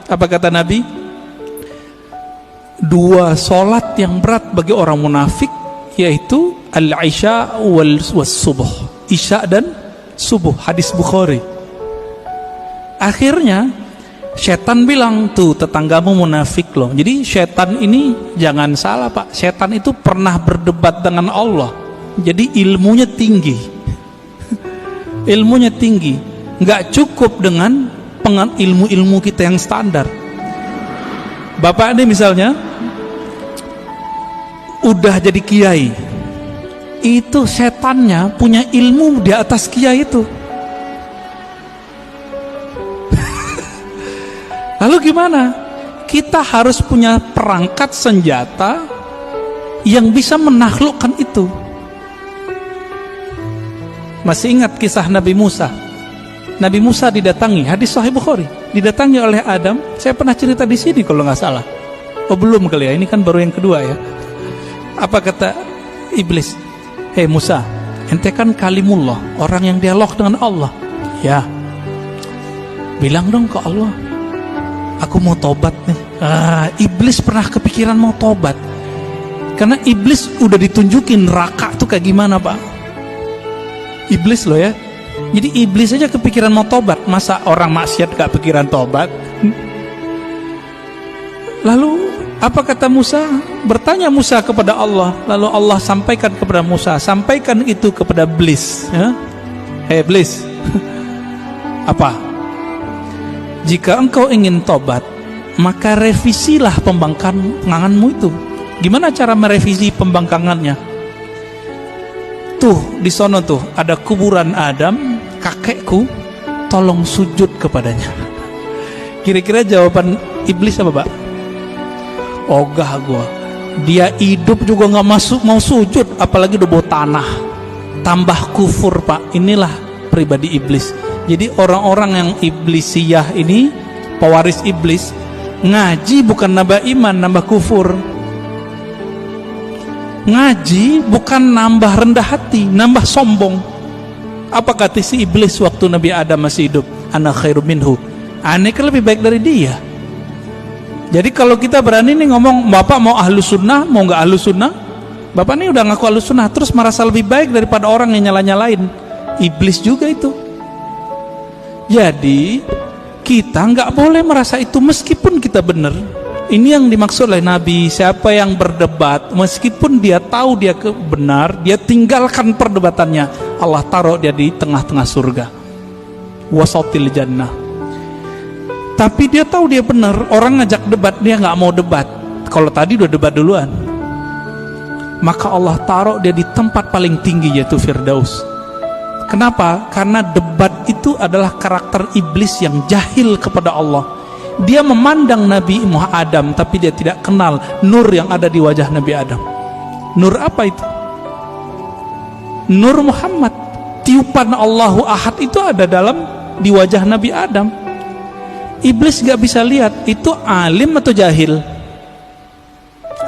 Apa kata Nabi? Dua solat yang berat bagi orang munafik, yaitu al-isya was subuh, isya dan subuh. Hadis Bukhari. Akhirnya setan bilang, tuh tetanggamu munafik loh. Jadi setan ini jangan salah Pak, setan itu pernah berdebat dengan Allah. Jadi ilmunya tinggi. Ilmunya tinggi. Nggak cukup dengan ilmu-ilmu kita yang standar. Bapak ini misalnya udah jadi kiai, itu setannya punya ilmu di atas kiai itu. Lalu gimana? Kita harus punya perangkat senjata yang bisa menaklukkan itu. Masih ingat kisah Nabi Musa? Nabi Musa didatangi, hadis Sahih Bukhari, didatangi oleh Adam. Saya pernah cerita di sini kalau nggak salah. Oh belum kali ya, ini kan baru yang kedua ya. Apa kata iblis? Hei Musa, ente kan kalimullah, orang yang dialog dengan Allah. Ya, bilang dong ke Allah, aku mau tobat nih. Iblis pernah kepikiran mau tobat, karena iblis udah ditunjukin neraka tuh kayak gimana Pak. Iblis loh ya. Jadi iblis aja kepikiran mau tobat, masa orang maksiat gak pikiran tobat? Lalu apa kata Musa? Bertanya Musa kepada Allah. Lalu Allah sampaikan kepada Musa, sampaikan itu kepada iblis ya. Hei iblis, apa? Jika engkau ingin tobat, maka revisilah pembangkanganmu itu. Gimana cara merevisi pembangkangannya? Tuh di sono tuh ada kuburan Adam, kakekku, tolong sujud kepadanya. Kira-kira jawaban iblis apa Pak? Ogah gua, dia hidup juga nggak masuk mau sujud, apalagi udah bawa tanah. Tambah kufur Pak. Inilah pribadi iblis. Jadi orang-orang yang iblisiyah ini, pewaris iblis, ngaji bukan nambah iman, nambah kufur. Ngaji bukan nambah rendah hati, nambah sombong. Apa kata si iblis waktu Nabi Adam masih hidup? Ana khairum minhu, aneh kan lebih baik dari dia. Jadi kalau kita berani nih ngomong, Bapak mau ahlus sunnah, mau nggak ahlus sunnah? Bapak nih udah ngaku ahlus sunnah, terus merasa lebih baik daripada orang yang nyala-nyalain. Iblis juga itu. Jadi kita nggak boleh merasa itu meskipun kita benar. Ini yang dimaksud oleh Nabi. Siapa yang berdebat, meskipun dia tahu dia benar, dia tinggalkan perdebatannya, Allah taruh dia di tengah-tengah surga, wasatil jannah. Tapi dia tahu dia benar, orang ngajak debat dia nggak mau debat. Kalau tadi udah debat duluan, maka Allah taruh dia di tempat paling tinggi, yaitu Firdaus. Kenapa? Karena debat itu adalah karakter iblis yang jahil kepada Allah. Dia memandang Nabi Muhammad Adam, tapi dia tidak kenal nur yang ada di wajah Nabi Adam. Nur apa itu? Nur Muhammad. Tiupan Allahu Ahad itu ada di wajah Nabi Adam. Iblis gak bisa lihat itu alim atau jahil.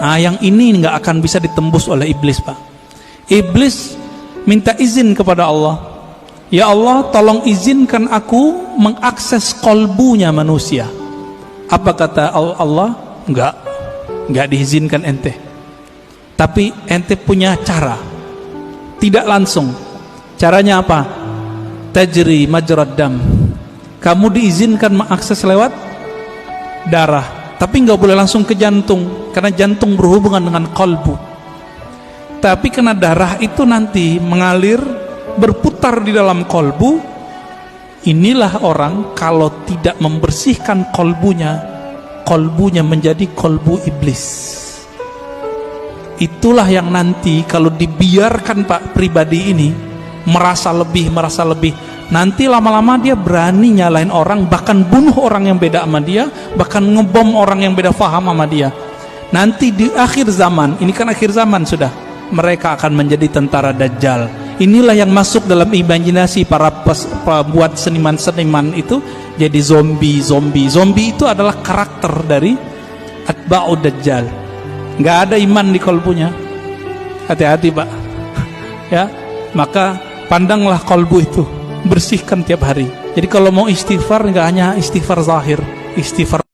Yang ini gak akan bisa ditembus oleh iblis Pak. Iblis minta izin kepada Allah, ya Allah tolong izinkan aku mengakses kolbunya manusia. Apa kata Allah? Enggak diizinkan ente. Tapi ente punya cara. Tidak langsung. Caranya apa? Tajri majrad dam. Kamu diizinkan mengakses lewat darah, tapi enggak boleh langsung ke jantung, karena jantung berhubungan dengan kolbu. Tapi karena darah itu nanti mengalir, berputar di dalam kolbu. Inilah orang kalau tidak membersihkan kolbunya menjadi kolbu iblis. Itulah yang nanti kalau dibiarkan Pak pribadi ini merasa lebih, nanti lama-lama dia berani nyalain orang, bahkan bunuh orang yang beda sama dia, bahkan ngebom orang yang beda faham sama dia. Nanti di akhir zaman, ini kan akhir zaman sudah, mereka akan menjadi tentara Dajjal. Inilah yang masuk dalam imajinasi para pembuat seniman-seniman itu, jadi zombie. Zombie itu adalah karakter dari atba'ud Dajjal. Nggak ada iman di kolbunya. Hati-hati Pak. Ya, maka pandanglah kolbu itu, bersihkan tiap hari. Jadi kalau mau istighfar, nggak hanya istighfar zahir, istighfar